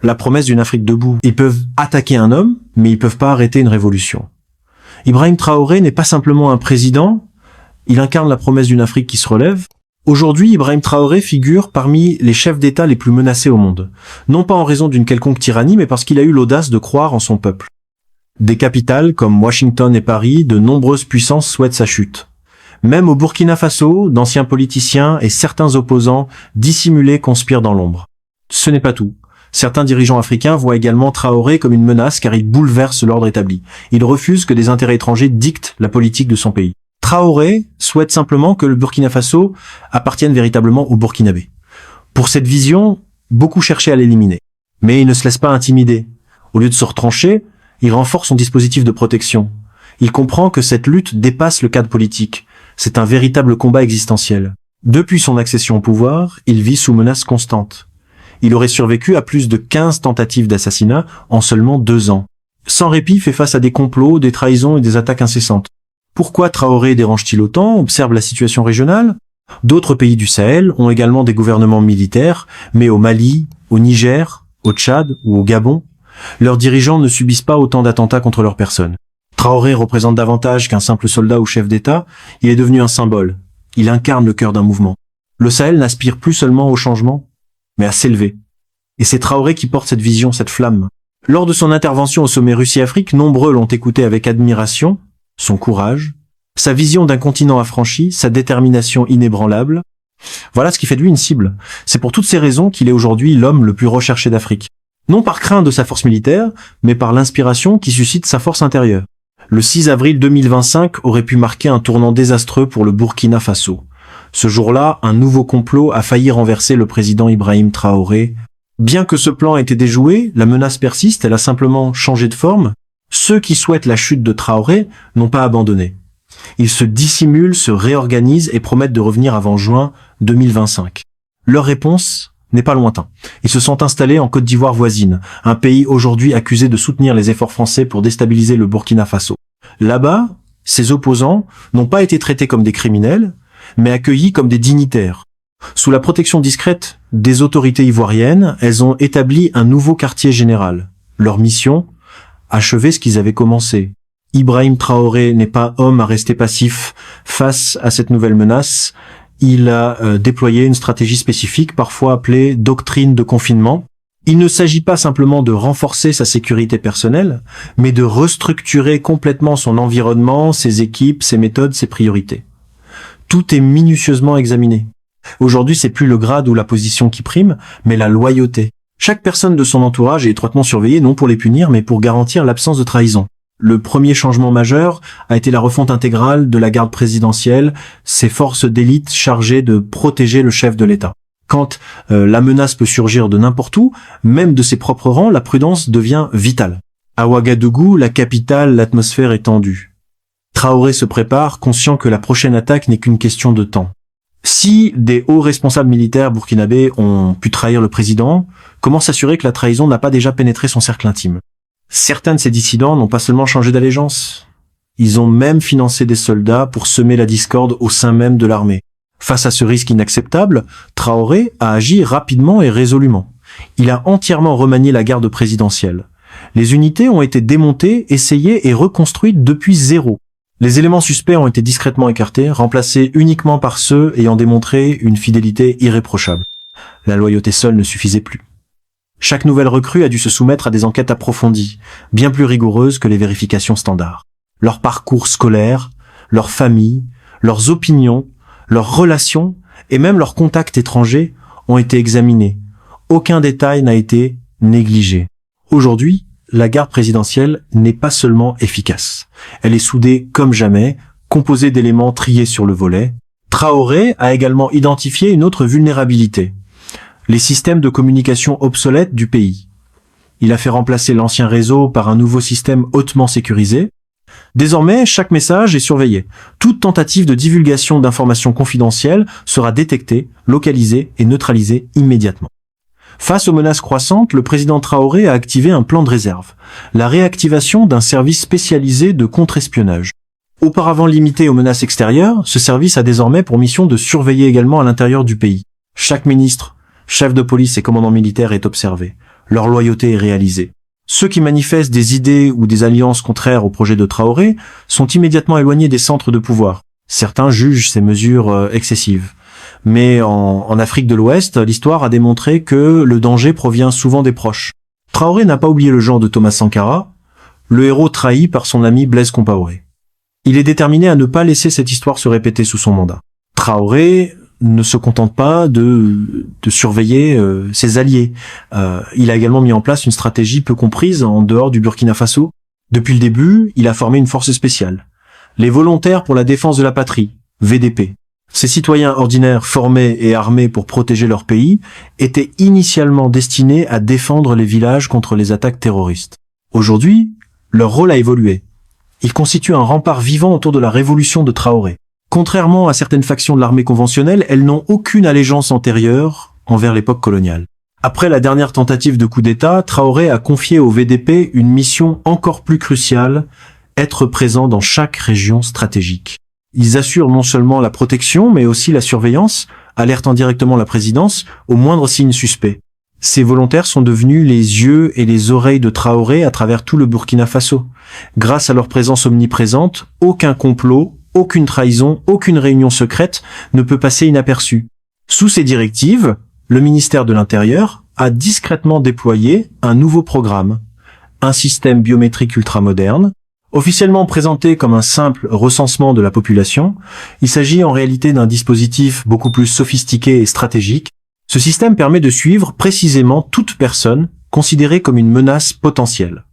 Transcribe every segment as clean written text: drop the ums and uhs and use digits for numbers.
la promesse d'une Afrique debout. Ils peuvent attaquer un homme, mais ils peuvent pas arrêter une révolution. Ibrahim Traoré n'est pas simplement un président, il incarne la promesse d'une Afrique qui se relève. Aujourd'hui, Ibrahim Traoré figure parmi les chefs d'État les plus menacés au monde. Non pas en raison d'une quelconque tyrannie, mais parce qu'il a eu l'audace de croire en son peuple. Des capitales comme Washington et Paris, de nombreuses puissances souhaitent sa chute. Même au Burkina Faso, d'anciens politiciens et certains opposants dissimulés conspirent dans l'ombre. Ce n'est pas tout. Certains dirigeants africains voient également Traoré comme une menace car il bouleverse l'ordre établi. Il refuse que des intérêts étrangers dictent la politique de son pays. Traoré souhaite simplement que le Burkina Faso appartienne véritablement aux Burkinabés. Pour cette vision, beaucoup cherchaient à l'éliminer. Mais il ne se laisse pas intimider. Au lieu de se retrancher, il renforce son dispositif de protection. Il comprend que cette lutte dépasse le cadre politique. C'est un véritable combat existentiel. Depuis son accession au pouvoir, il vit sous menace constante. Il aurait survécu à plus de 15 tentatives d'assassinat en seulement 2 ans. Sans répit, fait face à des complots, des trahisons et des attaques incessantes. Pourquoi Traoré dérange-t-il autant? Observe la situation régionale. D'autres pays du Sahel ont également des gouvernements militaires, mais au Mali, au Niger, au Tchad ou au Gabon, leurs dirigeants ne subissent pas autant d'attentats contre leur personne. Traoré représente davantage qu'un simple soldat ou chef d'État, il est devenu un symbole. Il incarne le cœur d'un mouvement. Le Sahel n'aspire plus seulement au changement, mais à s'élever. Et c'est Traoré qui porte cette vision, cette flamme. Lors de son intervention au sommet Russie-Afrique, nombreux l'ont écouté avec admiration, son courage, sa vision d'un continent affranchi, sa détermination inébranlable. Voilà ce qui fait de lui une cible. C'est pour toutes ces raisons qu'il est aujourd'hui l'homme le plus recherché d'Afrique. Non par crainte de sa force militaire, mais par l'inspiration qui suscite sa force intérieure. Le 6 avril 2025 aurait pu marquer un tournant désastreux pour le Burkina Faso. Ce jour-là, un nouveau complot a failli renverser le président Ibrahim Traoré. Bien que ce plan ait été déjoué, la menace persiste, elle a simplement changé de forme. Ceux qui souhaitent la chute de Traoré n'ont pas abandonné. Ils se dissimulent, se réorganisent et promettent de revenir avant juin 2025. Leur réponse n'est pas lointain. Ils se sont installés en Côte d'Ivoire voisine, un pays aujourd'hui accusé de soutenir les efforts français pour déstabiliser le Burkina Faso. Là-bas, ces opposants n'ont pas été traités comme des criminels, mais accueillis comme des dignitaires. Sous la protection discrète des autorités ivoiriennes, elles ont établi un nouveau quartier général. Leur mission, achever ce qu'ils avaient commencé. Ibrahim Traoré n'est pas homme à rester passif face à cette nouvelle menace. Il a déployé une stratégie spécifique, parfois appelée doctrine de confinement. Il ne s'agit pas simplement de renforcer sa sécurité personnelle, mais de restructurer complètement son environnement, ses équipes, ses méthodes, ses priorités. Tout est minutieusement examiné. Aujourd'hui, c'est plus le grade ou la position qui prime, mais la loyauté. Chaque personne de son entourage est étroitement surveillée, non pour les punir, mais pour garantir l'absence de trahison. Le premier changement majeur a été la refonte intégrale de la garde présidentielle, ces forces d'élite chargées de protéger le chef de l'État. Quand la menace peut surgir de n'importe où, même de ses propres rangs, la prudence devient vitale. À Ouagadougou, la capitale, l'atmosphère est tendue. Traoré se prépare, conscient que la prochaine attaque n'est qu'une question de temps. Si des hauts responsables militaires burkinabés ont pu trahir le président, comment s'assurer que la trahison n'a pas déjà pénétré son cercle intime? Certains de ces dissidents n'ont pas seulement changé d'allégeance, ils ont même financé des soldats pour semer la discorde au sein même de l'armée. Face à ce risque inacceptable, Traoré a agi rapidement et résolument. Il a entièrement remanié la garde présidentielle. Les unités ont été démontées, essayées et reconstruites depuis zéro. Les éléments suspects ont été discrètement écartés, remplacés uniquement par ceux ayant démontré une fidélité irréprochable. La loyauté seule ne suffisait plus. Chaque nouvelle recrue a dû se soumettre à des enquêtes approfondies, bien plus rigoureuses que les vérifications standards. Leur parcours scolaire, leur famille, leurs opinions, leurs relations et même leurs contacts étrangers ont été examinés. Aucun détail n'a été négligé. Aujourd'hui, la garde présidentielle n'est pas seulement efficace. Elle est soudée comme jamais, composée d'éléments triés sur le volet. Traoré a également identifié une autre vulnérabilité: les systèmes de communication obsolètes du pays. Il a fait remplacer l'ancien réseau par un nouveau système hautement sécurisé. Désormais, chaque message est surveillé. Toute tentative de divulgation d'informations confidentielles sera détectée, localisée et neutralisée immédiatement. Face aux menaces croissantes, le président Traoré a activé un plan de réserve, la réactivation d'un service spécialisé de contre-espionnage. Auparavant limité aux menaces extérieures, ce service a désormais pour mission de surveiller également à l'intérieur du pays. Chaque ministre, chef de police et commandant militaire est observé. leur loyauté est réalisée. Ceux qui manifestent des idées ou des alliances contraires au projet de Traoré sont immédiatement éloignés des centres de pouvoir. Certains jugent ces mesures excessives. Mais en Afrique de l'Ouest, l'histoire a démontré que le danger provient souvent des proches. Traoré n'a pas oublié le genre de Thomas Sankara, le héros trahi par son ami Blaise Compaoré. Il est déterminé à ne pas laisser cette histoire se répéter sous son mandat. Traoré ne se contente pas de surveiller ses alliés. Il a également mis en place une stratégie peu comprise en dehors du Burkina Faso. Depuis le début, il a formé une force spéciale. Les volontaires pour la défense de la patrie, VDP. Ces citoyens ordinaires formés et armés pour protéger leur pays étaient initialement destinés à défendre les villages contre les attaques terroristes. Aujourd'hui, leur rôle a évolué. Ils constituent un rempart vivant autour de la révolution de Traoré. Contrairement à certaines factions de l'armée conventionnelle, elles n'ont aucune allégeance antérieure envers l'époque coloniale. Après la dernière tentative de coup d'État, Traoré a confié au VDP une mission encore plus cruciale, être présent dans chaque région stratégique. Ils assurent non seulement la protection, mais aussi la surveillance, alertant directement la présidence au moindre signe suspect. Ces volontaires sont devenus les yeux et les oreilles de Traoré à travers tout le Burkina Faso. Grâce à leur présence omniprésente, aucun complot, aucune trahison, aucune réunion secrète ne peut passer inaperçue. Sous ces directives, le ministère de l'Intérieur a discrètement déployé un nouveau programme, un système biométrique ultramoderne. Officiellement présenté comme un simple recensement de la population, il s'agit en réalité d'un dispositif beaucoup plus sophistiqué et stratégique. Ce système permet de suivre précisément toute personne considérée comme une menace potentielle.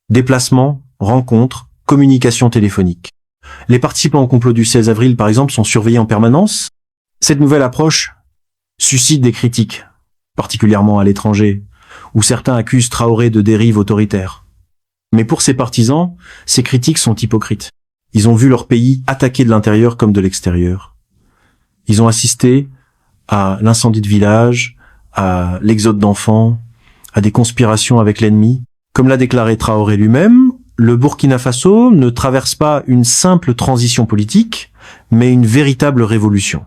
Déplacements, rencontres, communications téléphoniques. Les participants au complot du 16 avril, par exemple, sont surveillés en permanence. Cette nouvelle approche suscite des critiques, particulièrement à l'étranger, où certains accusent Traoré de dérive autoritaire. Mais pour ses partisans, ces critiques sont hypocrites. Ils ont vu leur pays attaqué de l'intérieur comme de l'extérieur. Ils ont assisté à l'incendie de villages, à l'exode d'enfants, à des conspirations avec l'ennemi. Comme l'a déclaré Traoré lui-même, le Burkina Faso ne traverse pas une simple transition politique, mais une véritable révolution.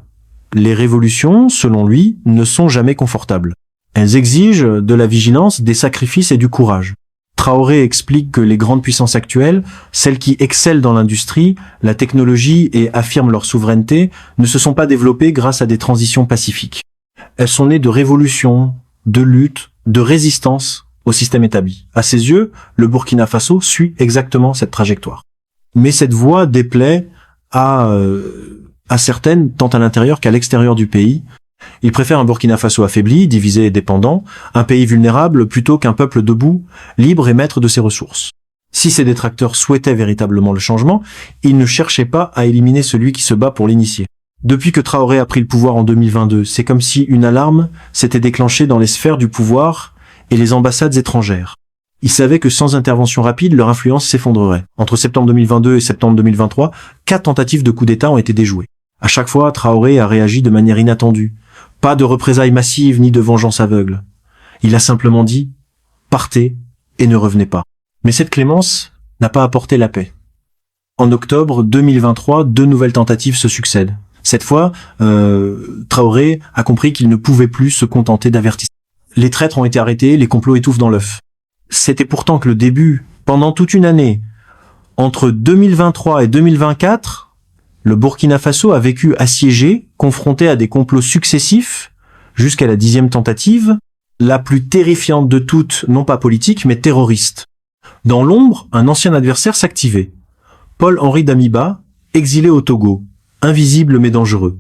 Les révolutions, selon lui, ne sont jamais confortables. Elles exigent de la vigilance, des sacrifices et du courage. Traoré explique que les grandes puissances actuelles, celles qui excellent dans l'industrie, la technologie et affirment leur souveraineté, ne se sont pas développées grâce à des transitions pacifiques. Elles sont nées de révolutions, de luttes, de résistance au système établi. À ses yeux, le Burkina Faso suit exactement cette trajectoire. Mais cette voie déplaît à certaines, tant à l'intérieur qu'à l'extérieur du pays. Il préfère un Burkina Faso affaibli, divisé et dépendant, un pays vulnérable plutôt qu'un peuple debout, libre et maître de ses ressources. Si ses détracteurs souhaitaient véritablement le changement, ils ne cherchaient pas à éliminer celui qui se bat pour l'initier. Depuis que Traoré a pris le pouvoir en 2022, c'est comme si une alarme s'était déclenchée dans les sphères du pouvoir et les ambassades étrangères. Ils savaient que sans intervention rapide, leur influence s'effondrerait. Entre septembre 2022 et septembre 2023, 4 tentatives de coup d'État ont été déjouées. À chaque fois, Traoré a réagi de manière inattendue. Pas de représailles massives ni de vengeance aveugle. Il a simplement dit « Partez et ne revenez pas ». Mais cette clémence n'a pas apporté la paix. En octobre 2023, 2 nouvelles tentatives se succèdent. Cette fois, Traoré a compris qu'il ne pouvait plus se contenter d'avertissements. Les traîtres ont été arrêtés, les complots étouffent dans l'œuf. C'était pourtant que le début, pendant toute une année, entre 2023 et 2024, le Burkina Faso a vécu assiégé, confronté à des complots successifs, jusqu'à la 10e tentative, la plus terrifiante de toutes, non pas politique, mais terroriste. Dans l'ombre, un ancien adversaire s'activait. Paul-Henri Damiba, exilé au Togo, invisible mais dangereux.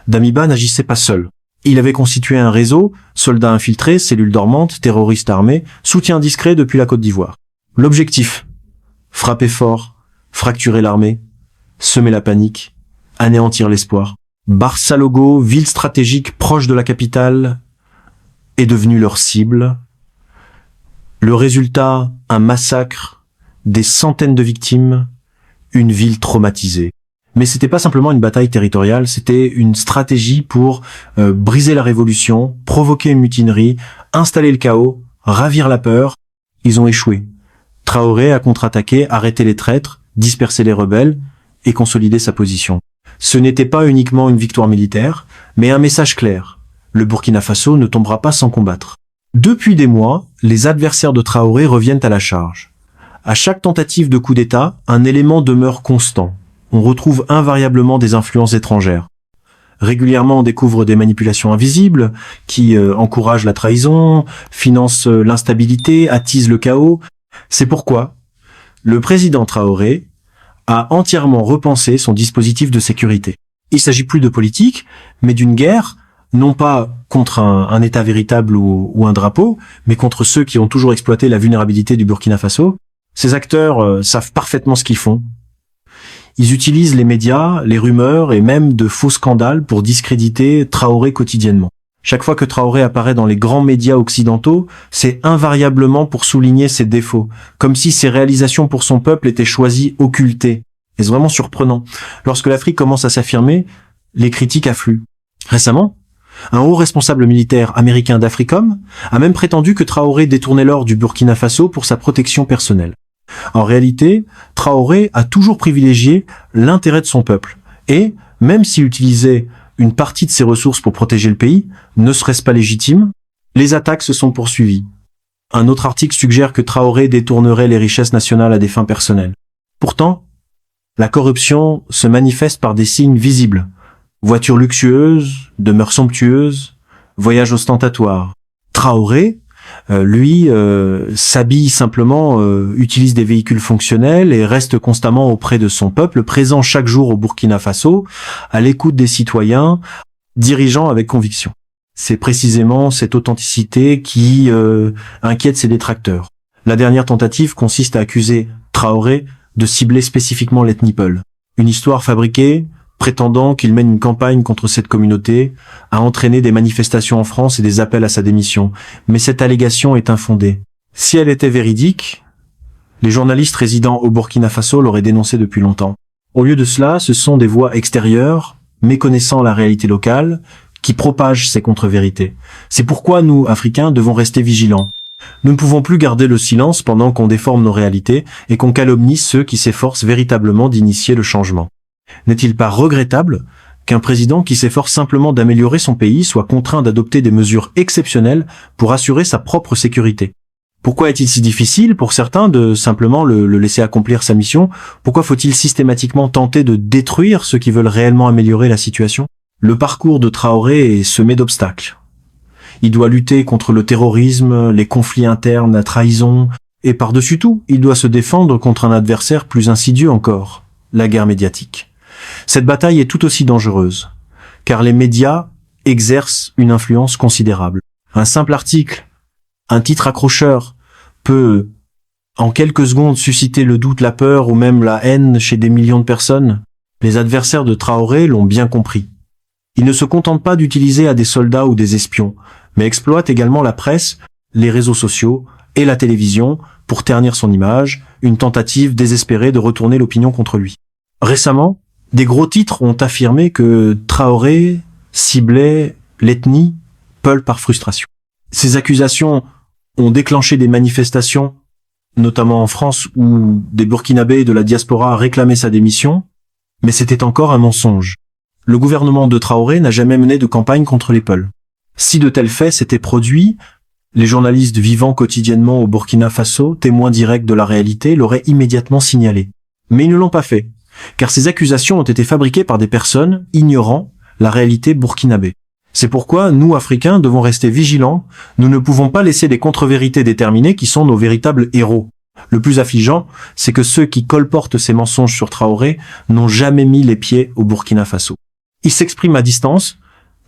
Damiba n'agissait pas seul. Il avait constitué un réseau, soldats infiltrés, cellules dormantes, terroristes armés, soutien discret depuis la Côte d'Ivoire. L'objectif, frapper fort, fracturer l'armée, semer la panique, anéantir l'espoir. Barsalogo, ville stratégique proche de la capitale, est devenue leur cible. Le résultat, un massacre, des centaines de victimes, une ville traumatisée. Mais c'était pas simplement une bataille territoriale, c'était une stratégie pour briser la révolution, provoquer une mutinerie, installer le chaos, ravir la peur. Ils ont échoué. Traoré a contre-attaqué, arrêté les traîtres, dispersé les rebelles et consolidé sa position. Ce n'était pas uniquement une victoire militaire, mais un message clair. Le Burkina Faso ne tombera pas sans combattre. Depuis des mois, les adversaires de Traoré reviennent à la charge. À chaque tentative de coup d'État, un élément demeure constant. On retrouve invariablement des influences étrangères. Régulièrement, on découvre des manipulations invisibles qui encouragent la trahison, financent l'instabilité, attisent le chaos. C'est pourquoi le président Traoré a entièrement repensé son dispositif de sécurité. Il s'agit plus de politique, mais d'une guerre, non pas contre un État véritable ou un drapeau, mais contre ceux qui ont toujours exploité la vulnérabilité du Burkina Faso. Ces acteurs savent parfaitement ce qu'ils font. Ils utilisent les médias, les rumeurs et même de faux scandales pour discréditer Traoré quotidiennement. Chaque fois que Traoré apparaît dans les grands médias occidentaux, c'est invariablement pour souligner ses défauts, comme si ses réalisations pour son peuple étaient choisies, occultées. Et c'est vraiment surprenant. Lorsque l'Afrique commence à s'affirmer, les critiques affluent. Récemment, un haut responsable militaire américain d'Africom a même prétendu que Traoré détournait l'or du Burkina Faso pour sa protection personnelle. En réalité, Traoré a toujours privilégié l'intérêt de son peuple. Et, même s'il utilisait une partie de ses ressources pour protéger le pays, ne serait-ce pas légitime? Les attaques se sont poursuivies. Un autre article suggère que Traoré détournerait les richesses nationales à des fins personnelles. Pourtant, la corruption se manifeste par des signes visibles. Voitures luxueuses, demeures somptueuses, voyages ostentatoires. Traoré, lui, s'habille simplement, utilise des véhicules fonctionnels et reste constamment auprès de son peuple, présent chaque jour au Burkina Faso, à l'écoute des citoyens, dirigeant avec conviction. C'est précisément cette authenticité qui inquiète ses détracteurs. La dernière tentative consiste à accuser Traoré de cibler spécifiquement l'ethnie Peul. Une histoire fabriquée, prétendant qu'il mène une campagne contre cette communauté, a entraîné des manifestations en France et des appels à sa démission. Mais cette allégation est infondée. Si elle était véridique, les journalistes résidant au Burkina Faso l'auraient dénoncée depuis longtemps. Au lieu de cela, ce sont des voix extérieures, méconnaissant la réalité locale, qui propagent ces contre-vérités. C'est pourquoi nous, Africains, devons rester vigilants. Nous ne pouvons plus garder le silence pendant qu'on déforme nos réalités et qu'on calomnie ceux qui s'efforcent véritablement d'initier le changement. N'est-il pas regrettable qu'un président qui s'efforce simplement d'améliorer son pays soit contraint d'adopter des mesures exceptionnelles pour assurer sa propre sécurité? Pourquoi est-il si difficile pour certains de simplement le laisser accomplir sa mission? Pourquoi faut-il systématiquement tenter de détruire ceux qui veulent réellement améliorer la situation? Le parcours de Traoré est semé d'obstacles. Il doit lutter contre le terrorisme, les conflits internes, la trahison, et par-dessus tout, il doit se défendre contre un adversaire plus insidieux encore, la guerre médiatique. Cette bataille est tout aussi dangereuse, car les médias exercent une influence considérable. Un simple article, un titre accrocheur, peut, en quelques secondes, susciter le doute, la peur ou même la haine chez des millions de personnes. Les adversaires de Traoré l'ont bien compris. Ils ne se contentent pas d'utiliser à des soldats ou des espions, mais exploitent également la presse, les réseaux sociaux et la télévision pour ternir son image, une tentative désespérée de retourner l'opinion contre lui. Récemment, des gros titres ont affirmé que Traoré ciblait l'ethnie Peul par frustration. Ces accusations ont déclenché des manifestations, notamment en France, où des Burkinabés de la diaspora réclamaient sa démission, mais c'était encore un mensonge. Le gouvernement de Traoré n'a jamais mené de campagne contre les Peuls. Si de tels faits s'étaient produits, les journalistes vivant quotidiennement au Burkina Faso, témoins directs de la réalité, l'auraient immédiatement signalé. Mais ils ne l'ont pas fait, car ces accusations ont été fabriquées par des personnes ignorant la réalité burkinabé. C'est pourquoi nous, Africains, devons rester vigilants. Nous ne pouvons pas laisser des contre-vérités déterminées qui sont nos véritables héros. Le plus affligeant, c'est que ceux qui colportent ces mensonges sur Traoré n'ont jamais mis les pieds au Burkina Faso. Ils s'expriment à distance,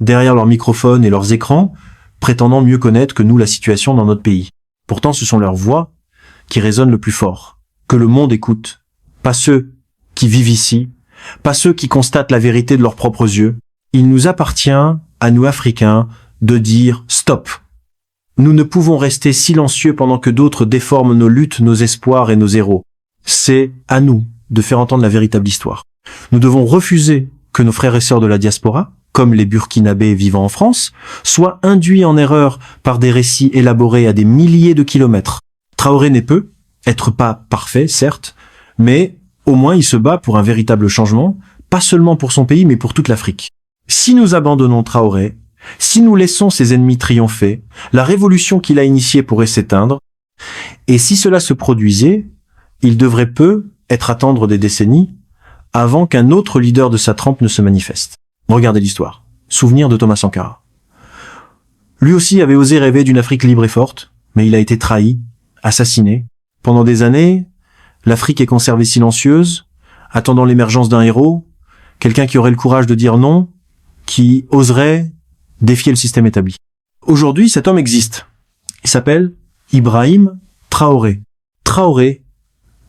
derrière leurs microphones et leurs écrans, prétendant mieux connaître que nous la situation dans notre pays. Pourtant, ce sont leurs voix qui résonnent le plus fort, que le monde écoute, pas ceux qui vivent ici, pas ceux qui constatent la vérité de leurs propres yeux. Il nous appartient, à nous Africains, de dire stop. Nous ne pouvons rester silencieux pendant que d'autres déforment nos luttes, nos espoirs et nos héros. C'est à nous de faire entendre la véritable histoire. Nous devons refuser que nos frères et sœurs de la diaspora, comme les Burkinabés vivant en France, soient induits en erreur par des récits élaborés à des milliers de kilomètres. Traoré n'est peut être pas parfait, certes, mais au moins il se bat pour un véritable changement, pas seulement pour son pays, mais pour toute l'Afrique. Si nous abandonnons Traoré, Si nous laissons ses ennemis triompher, la révolution qu'il a initiée pourrait s'éteindre, et si cela se produisait, il devrait peu être attendre des décennies avant qu'un autre leader de sa trempe ne se manifeste. Regardez l'histoire. Souvenir de Thomas Sankara. Lui aussi avait osé rêver d'une Afrique libre et forte, mais il a été trahi, assassiné. Pendant des années, l'Afrique est conservée silencieuse, attendant l'émergence d'un héros, quelqu'un qui aurait le courage de dire non, qui oserait défier le système établi. Aujourd'hui, cet homme existe. Il s'appelle Ibrahim Traoré. Traoré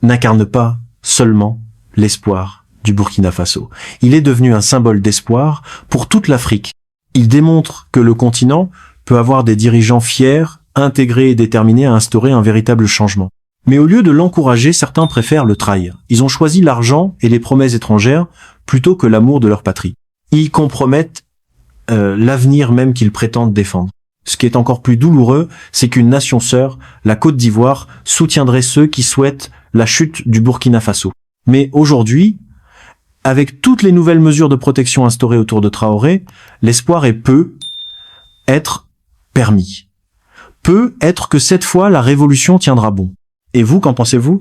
n'incarne pas seulement l'espoir du Burkina Faso. Il est devenu un symbole d'espoir pour toute l'Afrique. Il démontre que le continent peut avoir des dirigeants fiers, intégrés et déterminés à instaurer un véritable changement. Mais au lieu de l'encourager, certains préfèrent le trahir. Ils ont choisi l'argent et les promesses étrangères plutôt que l'amour de leur patrie. Ils compromettent l'avenir même qu'ils prétendent défendre. Ce qui est encore plus douloureux, c'est qu'une nation sœur, la Côte d'Ivoire, soutiendrait ceux qui souhaitent la chute du Burkina Faso. Mais aujourd'hui, avec toutes les nouvelles mesures de protection instaurées autour de Traoré, l'espoir peut être permis. Peut être que cette fois, la révolution tiendra bon. Et vous, qu'en pensez-vous ?